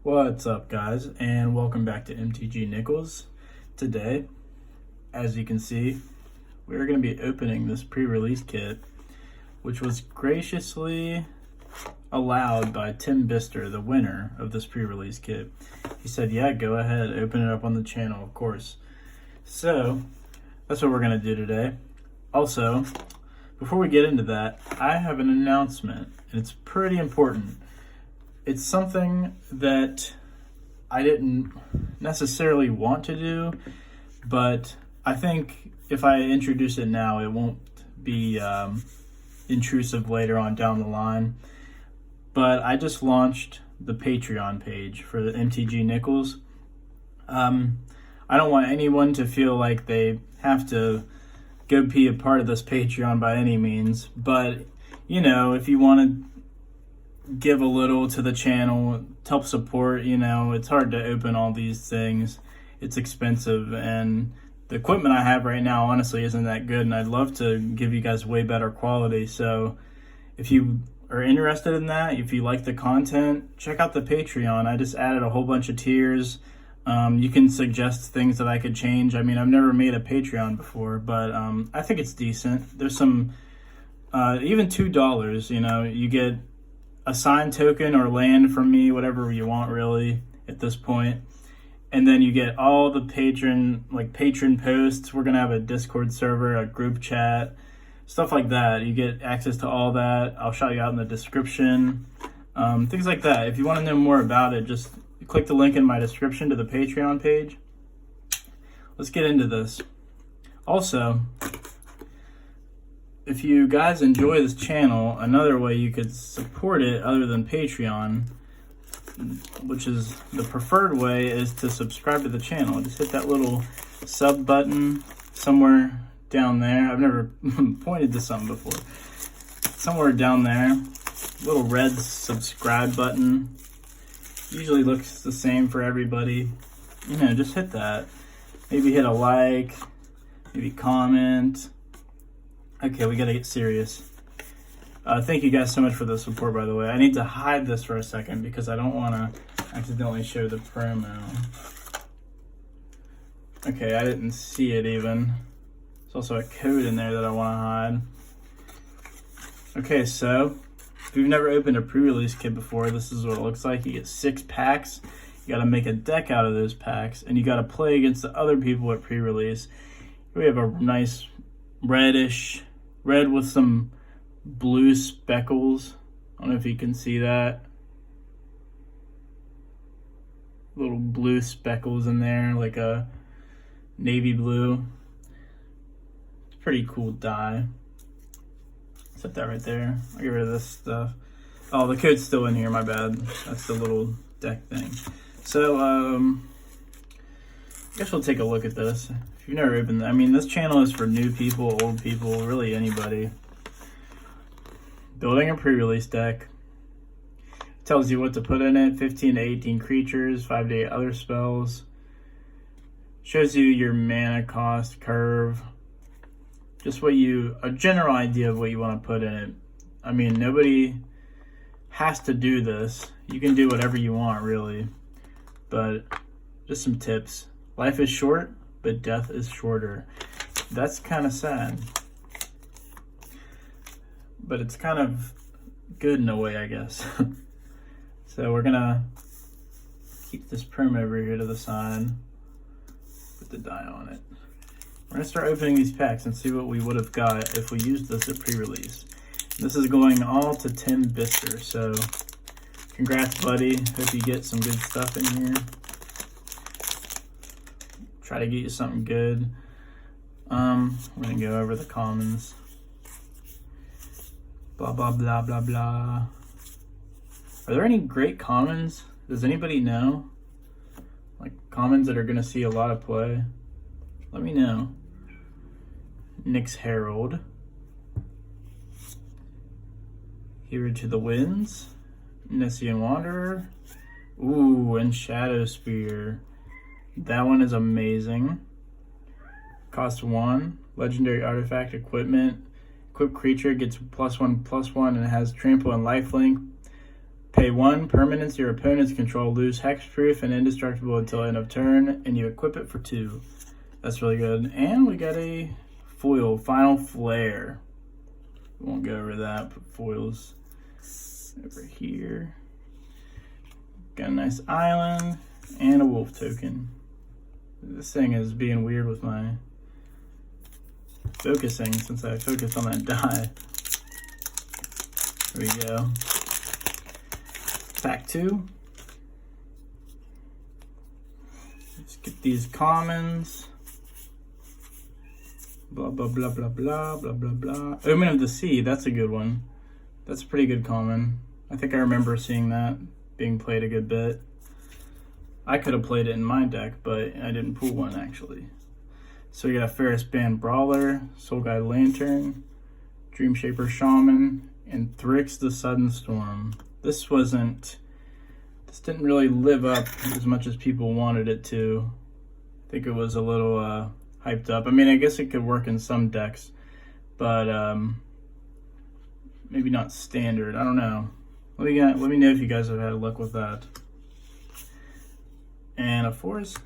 What's up, guys, and welcome back to MTGNickles. Today, as you can see, we're going to be opening this pre-release kit, which was graciously allowed by Tim Bister, the winner of this pre-release kit. He said, yeah, go ahead, open it up on the channel, of course. So, that's what we're going to do today. Also, before we get into that, I have an announcement, and it's pretty important. It's something that I didn't necessarily want to do, but I think if I introduce it now, it won't be intrusive later on down the line. But I just launched the Patreon page for the MTGNickles. I don't want anyone to feel like they have to go be a part of this Patreon by any means, but you know, if you want to give a little to the channel to help support, you know, it's hard to open all these things. It's expensive, and the equipment I have right now honestly isn't that good, and I'd love to give you guys way better quality. So if you are interested in that, if you like the content, check out the Patreon. I just added a whole bunch of tiers. You can suggest things that I could change. I mean, I've never made a Patreon before, but I think it's decent. There's some even $2, you know, you get a signed token or land from me, whatever you want really at this point. And then you get all the patron posts. We're gonna have a Discord server, a group chat, stuff like that. You get access to all that. I'll shout you out in the description. Things like that. If you want to know more about it, just click the link in my description to the Patreon page. Let's get into this. Also, if you guys enjoy this channel, another way you could support it other than Patreon, which is the preferred way, is to subscribe to the channel. Just hit that little sub button somewhere down there. I've never pointed to something before. Somewhere down there, little red subscribe button. Usually looks the same for everybody. You know, just hit that. Maybe hit a like, maybe comment. Okay, we gotta get serious. Thank you guys so much for the support, by the way. I need to hide this for a second because I don't want to accidentally show the promo. Okay, I didn't see it even. There's also a code in there that I want to hide. Okay, so if you've never opened a pre-release kit before, this is what it looks like. You get 6 packs. You gotta make a deck out of those packs, and you gotta play against the other people at pre-release. We have a nice red with some blue speckles. I don't know if you can see that. Little blue speckles in there, like a navy blue. It's a pretty cool die. Set that right there. I'll get rid of this stuff. Oh, the code's still in here, my bad. That's the little deck thing. So, I guess we'll take a look at this. If you've never opened that, I mean, this channel is for new people, old people, really anybody. Building a pre-release deck. Tells you what to put in it. 15 to 18 creatures, 5 to 8 other spells. Shows you your mana cost curve. Just a general idea of what you want to put in it. I mean, nobody has to do this. You can do whatever you want, really. But just some tips. Life is short, but death is shorter. That's kind of sad. But it's kind of good in a way, I guess. So we're gonna keep this promo over here to the side. Put the die on it. We're gonna start opening these packs and see what we would have got if we used this at pre-release. This is going all to Tim Bister, so congrats, buddy. Hope you get some good stuff in here. Try to get you something good. We're gonna go over the commons. Blah, blah, blah, blah, blah. Are there any great commons? Does anybody know? Like commons that are gonna see a lot of play? Let me know. Nyx Herald. Hero to the Winds. Nessian Wanderer. Ooh, and Shadow Spear. That one is amazing. Cost 1. Legendary artifact equipment. Equipped creature gets +1/+1 and it has trample and lifelink. Pay 1 permanents your opponents control, lose hexproof and indestructible until end of turn, and you equip it for 2. That's really good. And we got a foil, Final Flare. Won't go over that, but foils over here. Got a nice island and a wolf token. This thing is being weird with my focusing since I focused on that die. There we go. Pack 2. Let's get these commons. Blah, blah, blah, blah, blah, blah, blah, blah. Omen of the Sea, that's a good one. That's a pretty good common. I think I remember seeing that being played a good bit. I could have played it in my deck, but I didn't pull one actually. So we got a Ferris Band Brawler, Soul Guide Lantern, Dream Shaper Shaman, and Thrix the Sudden Storm. This didn't really live up as much as people wanted it to. I think it was a little hyped up. I mean, I guess it could work in some decks, but maybe not standard. I don't know. Let me know if you guys have had luck with that. And a forest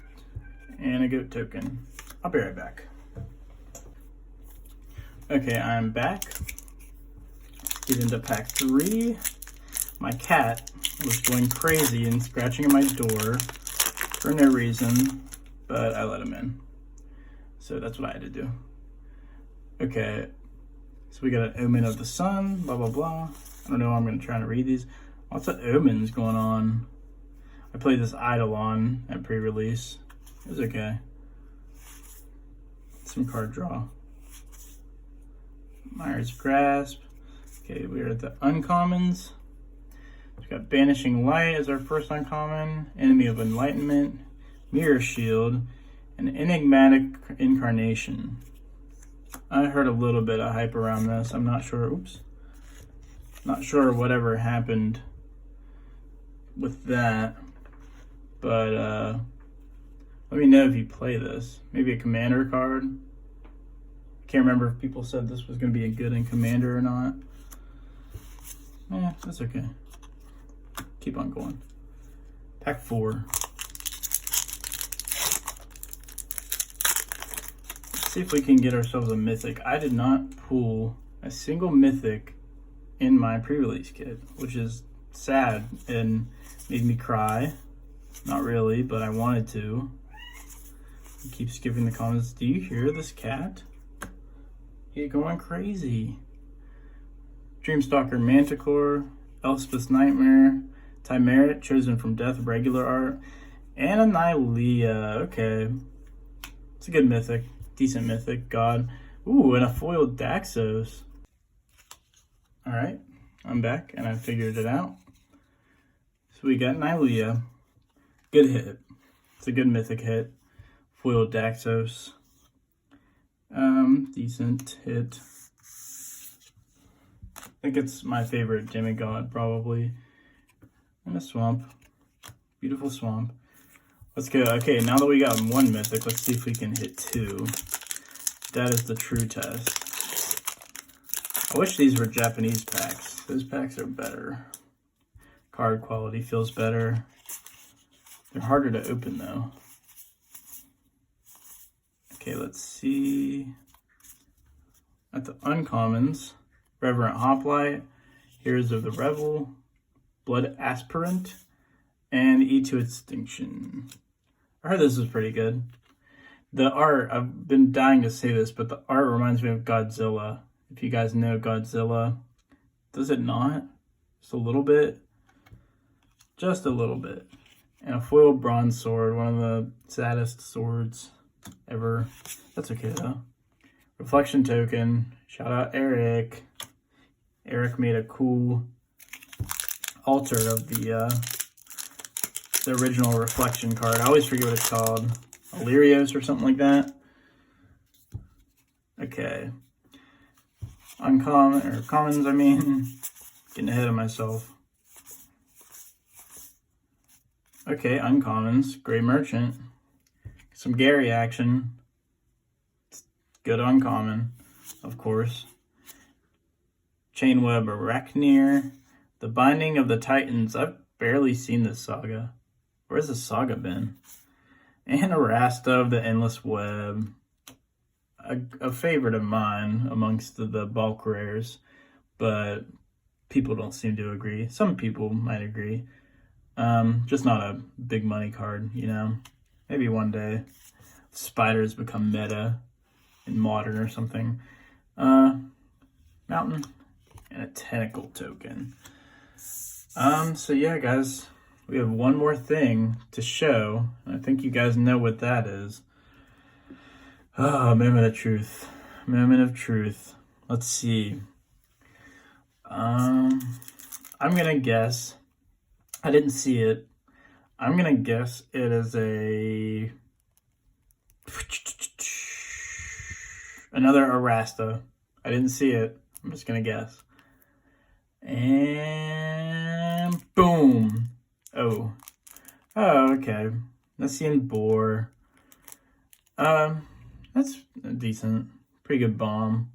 and a goat token. I'll be right back. Okay, I'm back. Get into pack 3. My cat was going crazy and scratching at my door for no reason, but I let him in. So that's what I had to do. Okay, so we got an Omen of the Sun, blah, blah, blah. I don't know how I'm going to try to read these. Lots of omens going on. I played this Eidolon at pre-release. It was okay. Some card draw. Myers Grasp. Okay, we're at the uncommons. We've got Banishing Light as our first uncommon, Enemy of Enlightenment, Mirror Shield, and Enigmatic Incarnation. I heard a little bit of hype around this. I'm not sure. Oops. Not sure whatever happened with that. But let me know if you play this. Maybe a commander card. Can't remember if people said this was going to be a good in commander or not. That's okay. Keep on going. Pack 4. Let's see if we can get ourselves a mythic. I did not pull a single mythic in my pre-release kit, which is sad and made me cry. Not really, but I wanted to. He keeps skipping the comments. Do you hear this cat? He's going crazy. Dreamstalker Manticore, Elspeth's Nightmare, Timerit, Chosen from Death, regular art, and a Nylea. Okay. It's a good mythic. Decent mythic. God. Ooh, and a foiled Daxos. Alright, I'm back and I figured it out. So we got Nylea. Good hit. It's a good mythic hit. Foiled Daxos. Decent hit. I think it's my favorite demigod, probably. And a swamp. Beautiful swamp. Let's go. Okay, now that we got one mythic, let's see if we can hit 2. That is the true test. I wish these were Japanese packs. Those packs are better. Card quality feels better. They're harder to open though. Okay, let's see. At the uncommons, Reverent Hoplite, Heroes of the Revel, Blood Aspirant, and E to Extinction. I heard this was pretty good. The art, I've been dying to say this, but the art reminds me of Godzilla. If you guys know Godzilla. Does it not? Just a little bit? Just a little bit. And a foil bronze sword, one of the saddest swords ever. That's okay though. Reflection token. Shout out Eric. Eric made a cool altar of the original reflection card. I always forget what it's called. Illyrios or something like that. Okay. Uncommon, or commons, I mean. Getting ahead of myself. Okay, uncommons. Grey Merchant. Some Gary action. Good uncommon, of course. Chainweb Arachneer. The Binding of the Titans. I've barely seen this saga. Where's the saga been? And Arasta of the Endless Web. A favorite of mine amongst the bulk rares, but people don't seem to agree. Some people might agree. Just not a big money card, you know. Maybe one day spiders become meta in modern or something. Mountain and a tentacle token. So yeah, guys, we have one more thing to show. I think you guys know what that is. Oh, moment of truth. Moment of truth. Let's see. I'm gonna guess. I didn't see it. I'm gonna guess it is another Arasta. I didn't see it. I'm just gonna guess. And boom. Oh, okay. Messian Boar. That's decent. Pretty good bomb.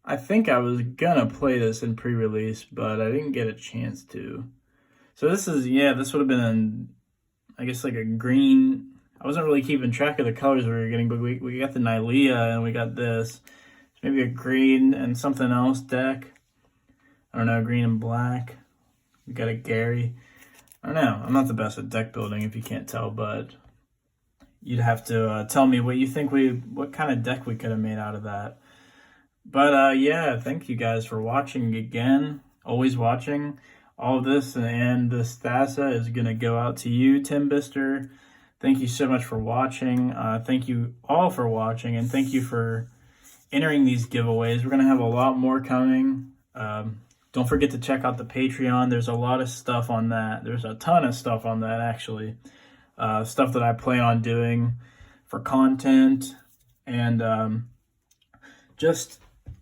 I think I was gonna play this in pre-release, but I didn't get a chance to. So this is, yeah, this would have been, I guess, like a green. I wasn't really keeping track of the colors we were getting, but we got the Nylea and we got this. Maybe a green and something else deck. I don't know, green and black. We got a Gary. I don't know. I'm not the best at deck building if you can't tell, but you'd have to tell me what you think what kind of deck we could have made out of that. But yeah, thank you guys for watching again. Always watching. All of this and this Thassa is going to go out to you, Tim Bister. Thank you so much for watching. Thank you all for watching, and thank you for entering these giveaways. We're going to have a lot more coming. Don't forget to check out the Patreon. There's a lot of stuff on that. There's a ton of stuff on that, actually. Stuff that I plan on doing for content and just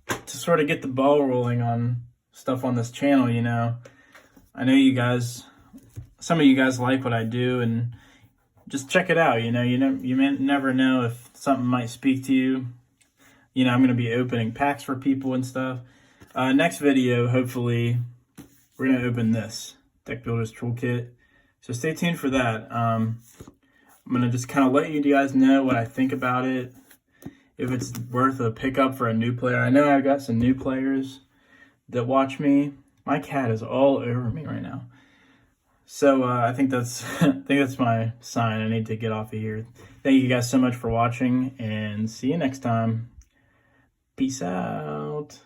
to sort of get the ball rolling on stuff on this channel, you know. I know you guys, some of you guys like what I do, and just check it out, you know. You may never know if something might speak to you. You know, I'm going to be opening packs for people and stuff. Next video, hopefully, we're going to open this Deck Builder's Toolkit. So stay tuned for that. I'm going to just kind of let you guys know what I think about it. If it's worth a pickup for a new player. I know I've got some new players that watch me. My cat is all over me right now. So I think that's my sign. I need to get off of here. Thank you guys so much for watching, and see you next time. Peace out.